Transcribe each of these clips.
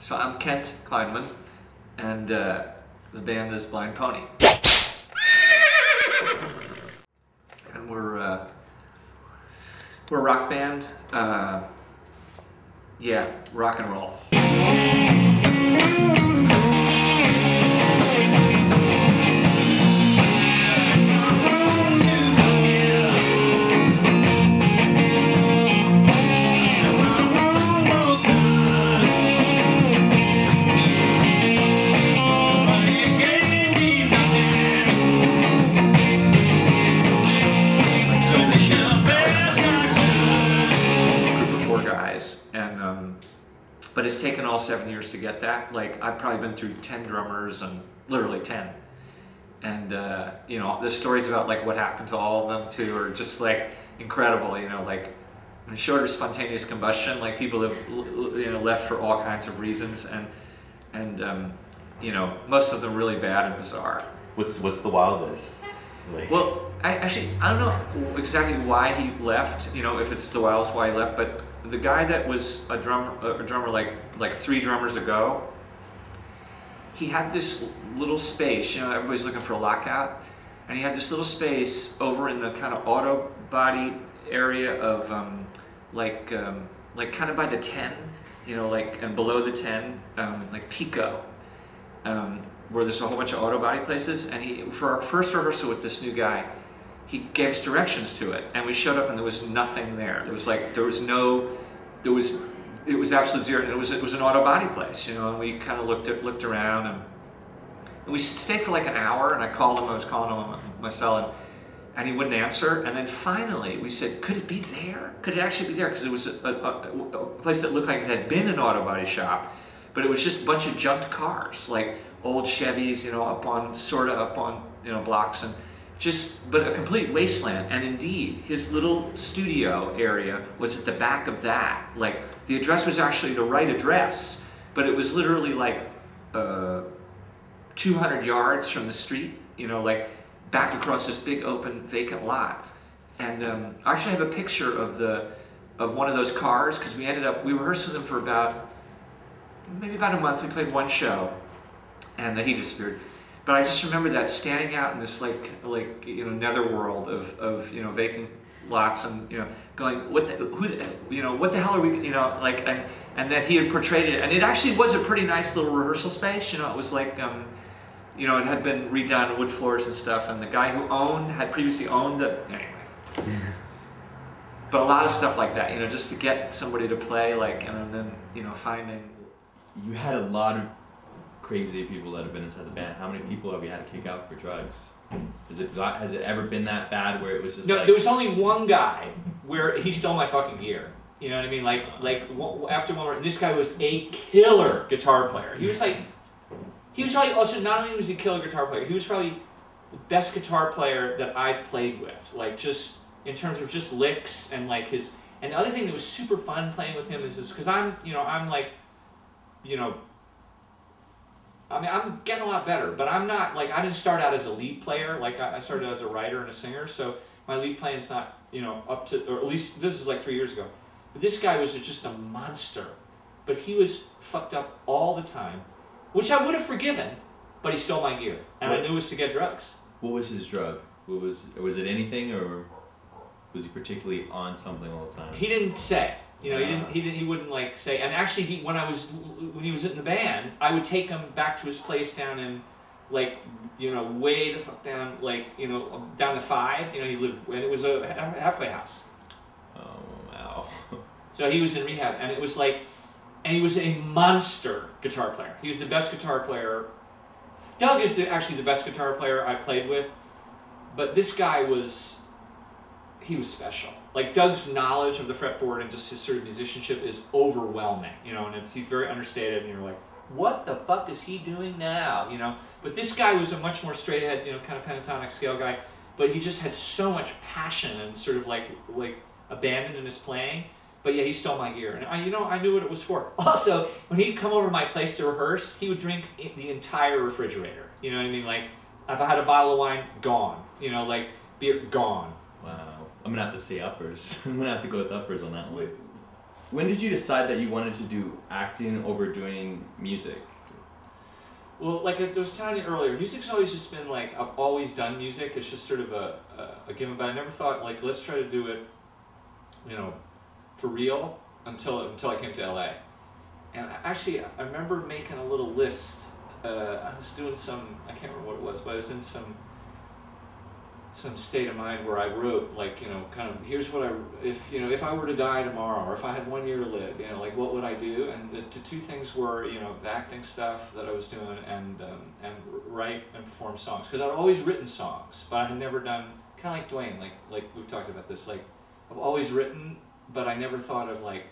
So I'm Kent Klineman, and the band is Blind Pony. And we're a rock band. Yeah, rock and roll. But it's taken all 7 years to get that. Like, I've probably been through 10 drummers, and literally 10. And you know, the stories about like what happened to all of them too are just like incredible. You know, like short of spontaneous combustion, like people have left for all kinds of reasons, and you know, most of them really bad and bizarre. What's the wildest? Like... Well, I don't know exactly why he left. You know, if it's the wildest why he left, but the guy that was a drummer like 3 drummers ago, he had this little space. You know, everybody's looking for a lockout, and he had this little space over in the kind of auto body area of like kind of by the 10, you know, like, and below the 10, like Pico, where there's a whole bunch of auto body places. And he, for our first rehearsal with this new guy, he gave us directions to it, and we showed up and there was nothing there. It was absolute zero, and it was an auto body place, you know. And we kind of looked around, and we stayed for like an hour. And I was calling him on my cell, and he wouldn't answer. And then finally we said, could it be there? Could it actually be there? Because it was a place that looked like it had been an auto body shop, but it was just a bunch of junked cars, like old Chevys, you know, up on you know, blocks, and but a complete wasteland. And indeed, his little studio area was at the back of that. Like, the address was actually the right address, but it was literally like 200 yards from the street, you know, like back across this big open vacant lot. And I actually have a picture of one of those cars, because we rehearsed with them for maybe about a month. We played one show, and then he disappeared. But I just remember that, standing out in this like you know, netherworld of you know, vacant lots, and you know, going, what the hell are we, you know, like, and that he had portrayed it, and it actually was a pretty nice little rehearsal space. You know, it was like you know, it had been redone, wood floors and stuff, and the guy who had previously owned anyway. But a lot of stuff like that, you know, just to get somebody to play, like, and then, you know, finding. You had a lot of crazy people that have been inside the band. How many people have you had to kick out for drugs? Has it ever been that bad where it was just No, there was only one guy where he stole my fucking gear. You know what I mean? Like after one, this guy was a killer guitar player. He was probably also, not only was he a killer guitar player, he was probably the best guitar player that I've played with. Like, just in terms of just licks and like his. And the other thing that was super fun playing with him is because I'm like, you know, I mean, I'm getting a lot better, but I'm not, like, I didn't start out as a lead player. Like, I started as a writer and a singer, so my lead playing's not, you know, up to, or at least this is like 3 years ago. But this guy was just a monster, but he was fucked up all the time, which I would have forgiven, but he stole my gear, and I knew it was to get drugs. What was his drug? Was it anything, or was he particularly on something all the time? He didn't say. You know, he wouldn't like say. And actually, when he was in the band, I would take him back to his place down in, like, you know, way the fuck down, like, you know, down to 5. You know, he lived, and it was a halfway house. Oh wow. So he was in rehab, and it was like, and he was a monster guitar player. He was the best guitar player. Doug is actually the best guitar player I've played with, but this guy was special. Like, Doug's knowledge of the fretboard and just his sort of musicianship is overwhelming, you know, and he's very understated, and you're like, what the fuck is he doing now, you know? But this guy was a much more straight ahead, you know, kind of pentatonic scale guy, but he just had so much passion and sort of like abandon in his playing. But yeah, he stole my gear, and I knew what it was for. Also, when he'd come over to my place to rehearse, he would drink the entire refrigerator. You know what I mean? Like, if I had a bottle of wine, gone. You know, like, beer, gone. Wow. I'm gonna have to say uppers. I'm gonna have to go with uppers on that one. When did you decide that you wanted to do acting over doing music? Well, like I was telling you earlier, music's always just been like, I've always done music. It's just sort of a given, but I never thought like, let's try to do it, you know, for real until I came to LA. And actually, I remember making a little list. I was doing some, I can't remember what it was, but I was in some state of mind where I wrote, like, you know, kind of, here's what if I were to die tomorrow, or if I had 1 year to live, you know, like, what would I do? And the two things were, you know, the acting stuff that I was doing and write and perform songs. Because I'd always written songs, but I had never done, kind of like Duane, like we've talked about this, like, I've always written, but I never thought of, like,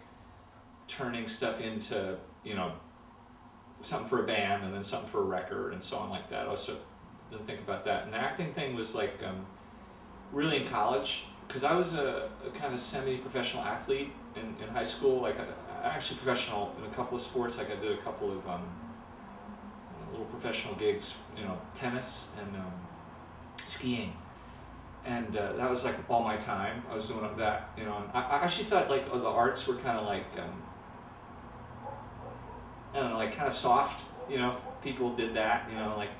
turning stuff into, you know, something for a band and then something for a record and so on like that. I also didn't think about that. And the acting thing was like really in college, because I was a kind of semi-professional athlete in high school. Like I actually professional in a couple of sports. Like I did a couple of little professional gigs, you know, tennis and skiing. And that was like all my time. I was doing that, you know. And I actually thought like the arts were kind of like I don't know, like kind of soft, you know. If people did that, you know, like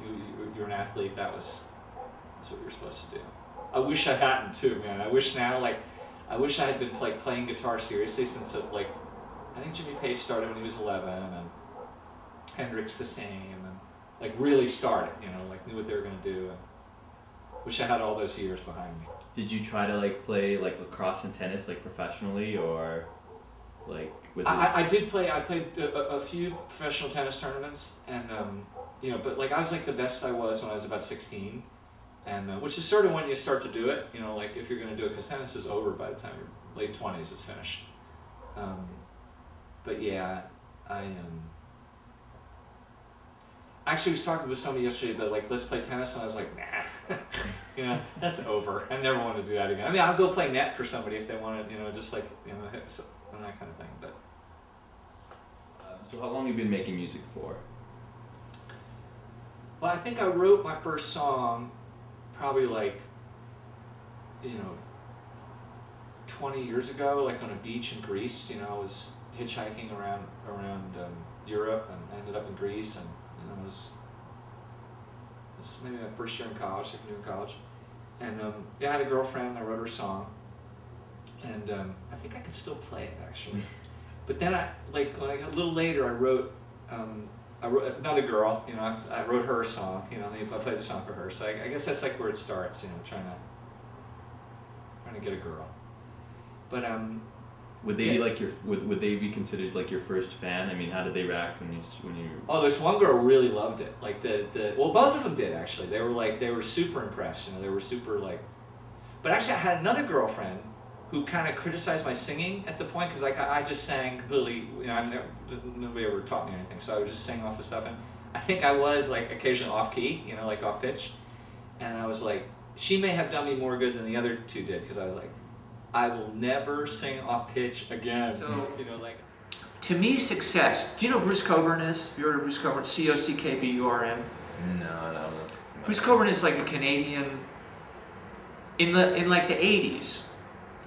you're an athlete. That's what you're supposed to do. I wish I hadn't too, man. I wish I had been playing guitar seriously since like I think Jimmy Page started when he was 11, and Hendrix the same, and like really started, you know, like knew what they were gonna do. And wish I had all those years behind me. Did you try to like play like lacrosse and tennis like professionally, or like was it? I did play. I played a few professional tennis tournaments, and you know, but like I was like the best I was when I was about 16, and which is sort of when you start to do it. You know, like if you're going to do it, because tennis is over by the time you're late 20s. It's finished. But yeah, I actually was talking with somebody yesterday about like let's play tennis, and I was like, nah, you know, that's over. I never want to do that again. I mean, I'll go play net for somebody if they want to, you know, just like, you know, and that kind of thing. But so how long have you been making music for? well, I think I wrote my first song probably like, you know, 20 years ago, like on a beach in Greece. You know, I was hitchhiking around Europe and ended up in Greece, and it was maybe my first year in college, second year in college, and yeah, I had a girlfriend. I wrote her a song, and I think I could still play it actually. But then I a little later I wrote another girl. You know, I wrote her a song. You know, I played the song for her. So I guess that's like where it starts. You know, trying to get a girl. But would they be like would they be considered like your first fan? I mean, how did they react when you? Oh, there's one girl who really loved it. Like well, both of them did actually. They were super impressed. You know, they were super like. But actually, I had another girlfriend who kind of criticized my singing at the point, because like I just sang completely. You know, nobody ever taught me anything, so I was just singing off the stuff, and I think I was like occasionally off key. You know, like off pitch, and I was like, she may have done me more good than the other two did, because I was like, I will never sing off pitch again. So, you know, like, to me, success. Do you know who Bruce Cockburn is? You heard of Bruce Cockburn? Cockburn. No. Bruce Cockburn is like a Canadian. In like the 80s,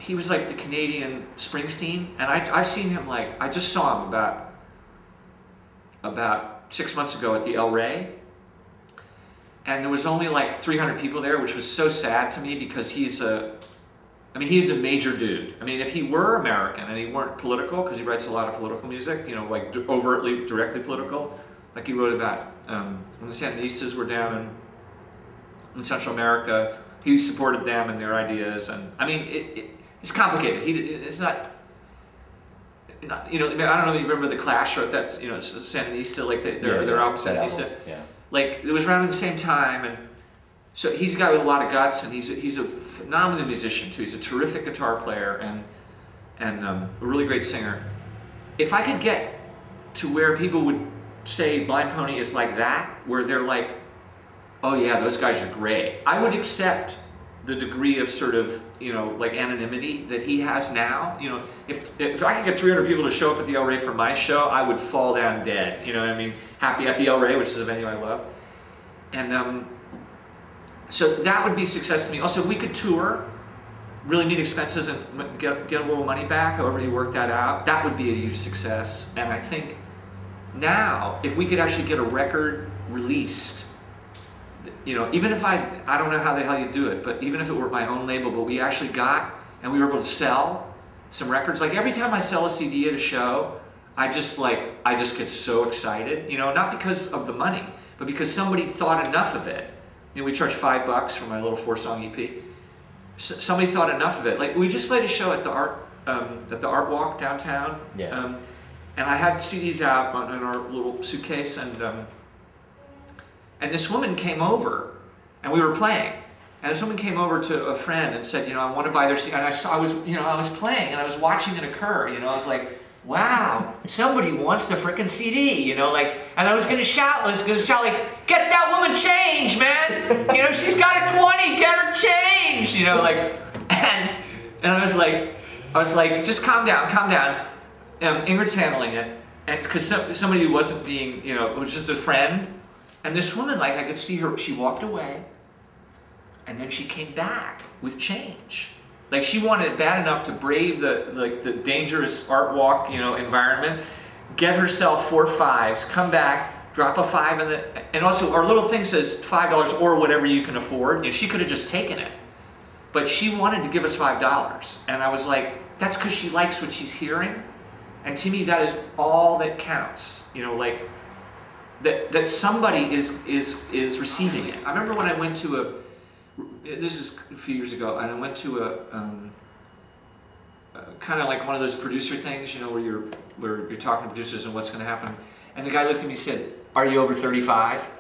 he was like the Canadian Springsteen, and I've seen him like I just saw him about 6 months ago at the El Rey, and there was only like 300 people there, which was so sad to me, because he's a major dude. I mean, if he were American and he weren't political, because he writes a lot of political music, you know, like overtly, directly political, like he wrote about when the Sandinistas were down in Central America, he supported them and their ideas, and I mean, it's complicated. It's not, you know, I don't know if you remember the Clash wrote that, you know, Sandinista, like their album Sandinista. Yeah. Like it was around at the same time, and so he's a guy with a lot of guts, and he's a phenomenal musician too. He's a terrific guitar player and a really great singer. If I could get to where people would say Blind Pony is like that, where they're like, oh yeah, those guys are great, I would accept the degree of sort of, you know, like anonymity that he has now. You know, if I could get 300 people to show up at the El Rey for my show, I would fall down dead. You know what I mean? Happy at the El Rey, which is a venue I love. And so that would be success to me. Also, if we could tour, really meet expenses and get a little money back, however you work that out, that would be a huge success. And I think now, if we could actually get a record released, you know, even if I don't know how the hell you do it, but even if it were my own label, but we actually got, and we were able to sell some records, like every time I sell a CD at a show, I just get so excited, you know, not because of the money, but because somebody thought enough of it. You know, we charge $5 for my little 4-song EP. Somebody thought enough of it. Like, we just played a show at the Art Walk downtown. Yeah. And I had CDs out in our little suitcase, and this woman came over, and we were playing. And this woman came over to a friend and said, you know, I want to buy their CD. And I was playing, and I was watching it occur. You know, I was like, wow, somebody wants the frickin' CD. You know, like, and I was gonna shout, like, get that woman change, man. You know, she's got a 20, get her change. You know, like, and I was like, just calm down. Ingrid's handling it, and because somebody who wasn't being, you know, it was just a friend, and this woman, like, I could see her, she walked away, and then she came back with change. Like, she wanted it bad enough to brave the dangerous Art Walk, you know, environment, get herself 4 5s, come back, drop a 5 in and also our little thing says $5 or whatever you can afford. You know, she could have just taken it, but she wanted to give us $5, and I was like, that's because she likes what she's hearing. And to me, that is all that counts. You know, like that somebody is receiving it. I remember when I went to this is a few years ago, and I went to a kind of like one of those producer things, you know, where you're talking to producers and what's going to happen. And the guy looked at me and said, "Are you over 35?"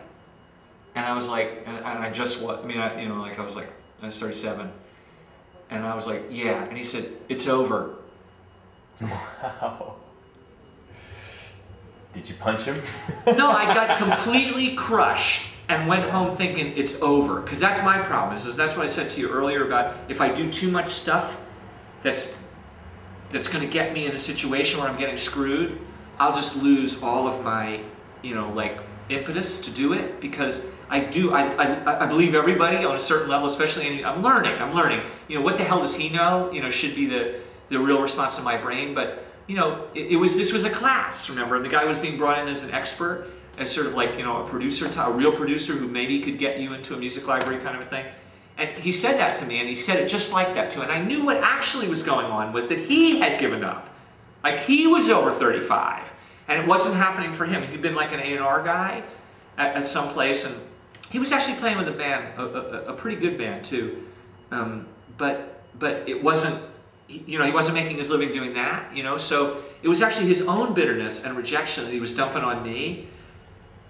And I was like, and I just what? I mean, I was like, I was 37, and I was like, yeah. And he said, "It's over." Wow. Did you punch him? No, I got completely crushed and went home thinking it's over. Because that's my problem. That's what I said to you earlier about if I do too much stuff that's going to get me in a situation where I'm getting screwed, I'll just lose all of my, you know, like impetus to do it. Because I believe everybody on a certain level, especially I'm learning. You know, what the hell does he know? You know, should be the real response of my brain. But you know, this was a class, remember? The guy was being brought in as an expert, as sort of like, you know, a producer, a real producer who maybe could get you into a music library kind of a thing. And he said that to me, and he said it just like that too. And I knew what actually was going on was that he had given up. Like, he was over 35, and it wasn't happening for him. He'd been like an A&R guy at some place, and he was actually playing with a band, a pretty good band too. But it wasn't, you know, he wasn't making his living doing that, you know, so it was actually his own bitterness and rejection that he was dumping on me.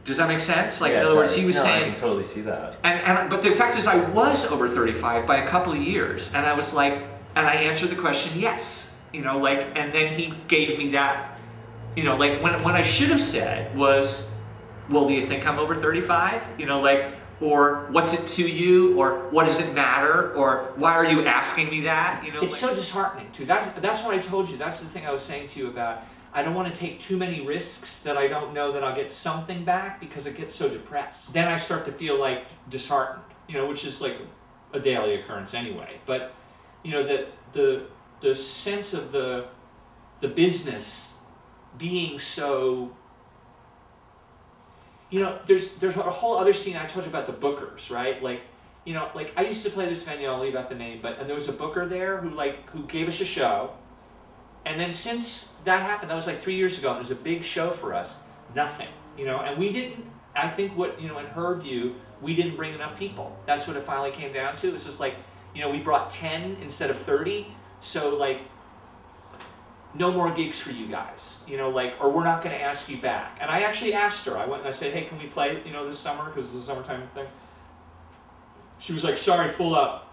Does that make sense? Like, yeah, in other words, he was saying... I can totally see that. But the fact is, I was over 35 by a couple of years, and I was like, and I answered the question, yes, you know, like, and then he gave me that, you know, like, when I should have said was, well, do you think I'm over 35? You know, like, or what's it to you, or what does it matter, or why are you asking me that? You know, it's so disheartening too. That's what I told you. That's the thing I was saying to you about. I don't want to take too many risks that I don't know that I'll get something back because I get so depressed. Then I start to feel like disheartened, you know, which is like a daily occurrence anyway. But you know, the sense of the business being so. You know, there's a whole other scene I told you about the bookers, right? Like, you know, like I used to play this venue, I'll leave out the name, and there was a booker there who gave us a show. And then since that happened, that was like 3 years ago, and it was a big show for us, nothing, you know, and we didn't, I think what, you know, in her view, we didn't bring enough people. That's what it finally came down to. It's just like, you know, we brought 10 instead of 30, so like, no more gigs for you guys, you know, like, or we're not going to ask you back. And I actually asked her, I went and I said, hey, can we play, you know, this summer, because it's a summertime thing. She was like, sorry, full up.